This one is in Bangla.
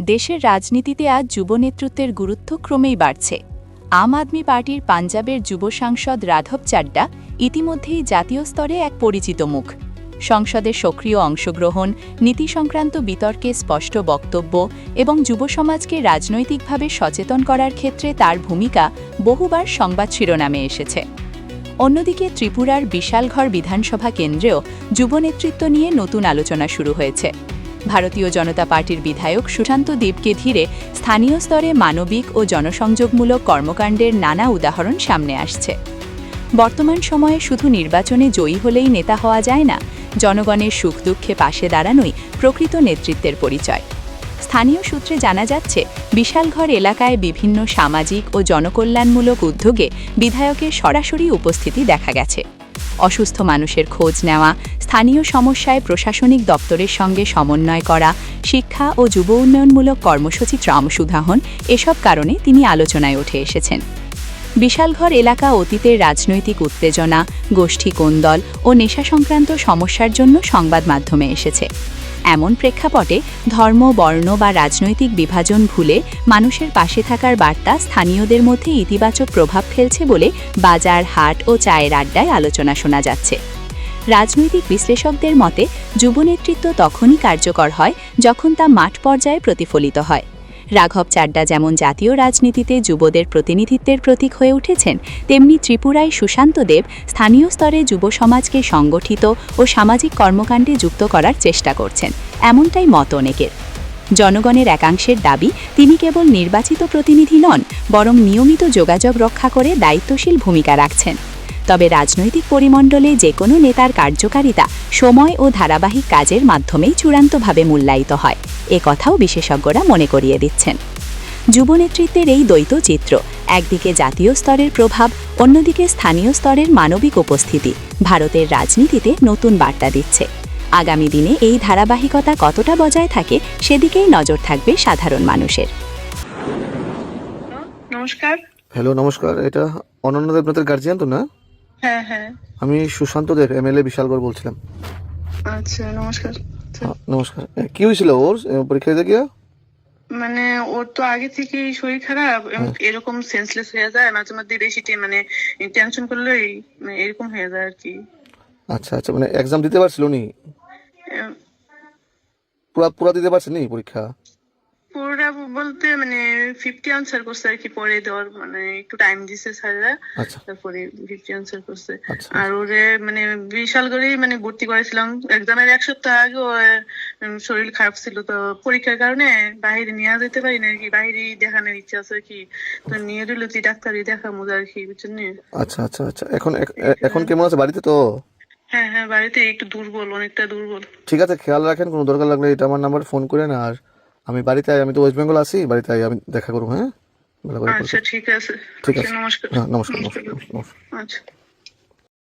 দেশের রাজনীতিতে আজ যুব নেতৃত্বের গুরুত্ব ক্রমেই বাড়ছে। আম আদমি পার্টির পাঞ্জাবের যুব সাংসদ রাঘব চাড্ডা ইতিমধ্যেই জাতীয় স্তরে এক পরিচিত মুখ। সংসদে সক্রিয় অংশগ্রহণ, নীতি সংক্রান্ত বিতর্কে স্পষ্ট বক্তব্য এবং যুব সমাজকে রাজনৈতিকভাবে সচেতন করার ক্ষেত্রে তার ভূমিকা বহুবার সংবাদ শিরোনামে এসেছে। অন্যদিকে ত্রিপুরার বিশালগড় বিধানসভা কেন্দ্রেও যুব নেতৃত্ব নিয়ে নতুন আলোচনা শুরু হয়েছে। ভারতীয় জনতা পার্টির বিধায়ক সুশান্ত দেবকে ঘিরে স্থানীয় স্তরে মানবিক ও জনসংযোগমূলক কর্মকাণ্ডের নানা উদাহরণ সামনে আসছে। বর্তমান সময়ে শুধু নির্বাচনে জয়ী হলেই নেতা হওয়া যায় না, জনগণের সুখ দুঃখে পাশে দাঁড়ানোই প্রকৃত নেতৃত্বের পরিচয়। স্থানীয় সূত্রে জানা যাচ্ছে, বিশালগড় এলাকায় বিভিন্ন সামাজিক ও জনকল্যাণমূলক উদ্যোগে বিধায়কের সরাসরি উপস্থিতি দেখা গেছে। অসুস্থ মানুষের খোঁজ নেওয়া, স্থানীয় সমস্যায় প্রশাসনিক দপ্তরের সঙ্গে সমন্বয় করা, শিক্ষা ও যুব উন্নয়নমূলক কর্মসূচি ত্রামসুধাহন এসব কারণে তিনি আলোচনায় উঠে এসেছেন। বিশালগড় এলাকা অতীতের রাজনৈতিক উত্তেজনা, গোষ্ঠী কোন্দল ও নেশা সংক্রান্ত সমস্যার জন্য সংবাদ মাধ্যমে এসেছে। এমন প্রেক্ষাপটে ধর্ম, বর্ণ বা রাজনৈতিক বিভাজন ভুলে মানুষের পাশে থাকার বার্তা স্থানীয়দের মধ্যে ইতিবাচক প্রভাব ফেলছে বলে বাজার, হাট ও চায়ের আড্ডায় আলোচনা শোনা যাচ্ছে। রাজনৈতিক বিশ্লেষকদের মতে, যুব নেতৃত্ব তখনই কার্যকর হয় যখন তা মাঠ পর্যায়ে প্রতিফলিত হয়। রাঘব চাড্ডা যেমন জাতীয় রাজনীতিতে যুবদের প্রতিনিধিত্বের প্রতীক হয়ে উঠেছেন, তেমনি ত্রিপুরায় সুশান্ত দেব স্থানীয় স্তরে যুব সমাজকে সংগঠিত ও সামাজিক কর্মকাণ্ডে যুক্ত করার চেষ্টা করছেন, এমনটাই মত অনেকের। জনগণের একাংশের দাবি, তিনি কেবল নির্বাচিত প্রতিনিধি নন, বরং নিয়মিত যোগাযোগ রক্ষা করে দায়িত্বশীল ভূমিকা রাখছেন। তবে রাজনৈতিক পরিমণ্ডলে যে কোনো নেতার কার্যকারিতা সময় ও ধারাবাহিক কাজের মাধ্যমেই চূড়ান্তভাবে মূল্যায়িত হয়, এ কথাও বিশেষজ্ঞরা মনে করিয়ে দিচ্ছেন। যুব নেতৃত্বের এই দ্বৈত চিত্র, একদিকে জাতীয় স্তরের প্রভাব, অন্যদিকে স্থানীয় স্তরের মানবিক উপস্থিতি ভারতের রাজনীতিতে নতুন বার্তা দিচ্ছে। আগামী দিনে এই ধারাবাহিকতা কতটা বজায় থাকে, সেদিকেই নজর থাকবে সাধারণ মানুষের। নমস্কার। হ্যালো, নমস্কার। এটা অনন্য দেবনাথের গার্জিয়ান তো না? হ্যাঁ হ্যাঁ। আমি সুশান্ত দেব, এমএলএ বিশালগড় বলছিলাম। আচ্ছা, নমস্কার। নমস্কার। কি হয়েছিল ওর পরীক্ষা দিতে গিয়া? মানে ওর তো আগে থেকেই শরীর খারাপ, এরকম সেন্সলেস হয়ে যায় মাঝে মধ্যে, বেশি মানে টেনশন করলেই এরকম হয়ে যায় আর কি। আচ্ছা আচ্ছা, মানে এক্সাম দিতে পারছিল নি? এম, পুরা দিতে পারছেন নি পরীক্ষা? পুরোটা বলতে মানে 50 আনসার করছে আর কি, পরে দেওয়ার মানে একটু টাইম দিছে স্যাররা, আচ্ছা তারপরে 50 আনসার করছে। আচ্ছা আর ওরে মানে বিশাল করেই মানে ভর্তি করেছিলাম এক্সামের 1 সপ্তাহ আগে। শরীর খারাপ ছিল, তো পরীক্ষার কারণে বাইরে নিয়ে যেতে পারি না আর কি, বাইরে দেখানোর ইচ্ছা আছে আর কি, তো নিয়ে দিল তুই ডাক্তারি দেখামু আর কি, বুঝছেন? আচ্ছা আচ্ছা আচ্ছা। এখন কেমন আছে? বাড়িতে তো? হ্যাঁ হ্যাঁ, বাড়িতে একটু দুর্বল, অনেকটা দুর্বল। ঠিক আছে, খেয়াল রাখেন। কোনো দরকার লাগলে এটা আমার নাম্বার, ফোন করেন। আর আমি বাড়িতে আমি তো ওয়েস্ট বেঙ্গল আসি, বাড়িতে আমি দেখা করবো। হ্যাঁ, আচ্ছা ঠিক আছে। ঠিক আছে। নমস্কার। হ্যাঁ, নমস্কার নমস্কার নমস্কার। আচ্ছা।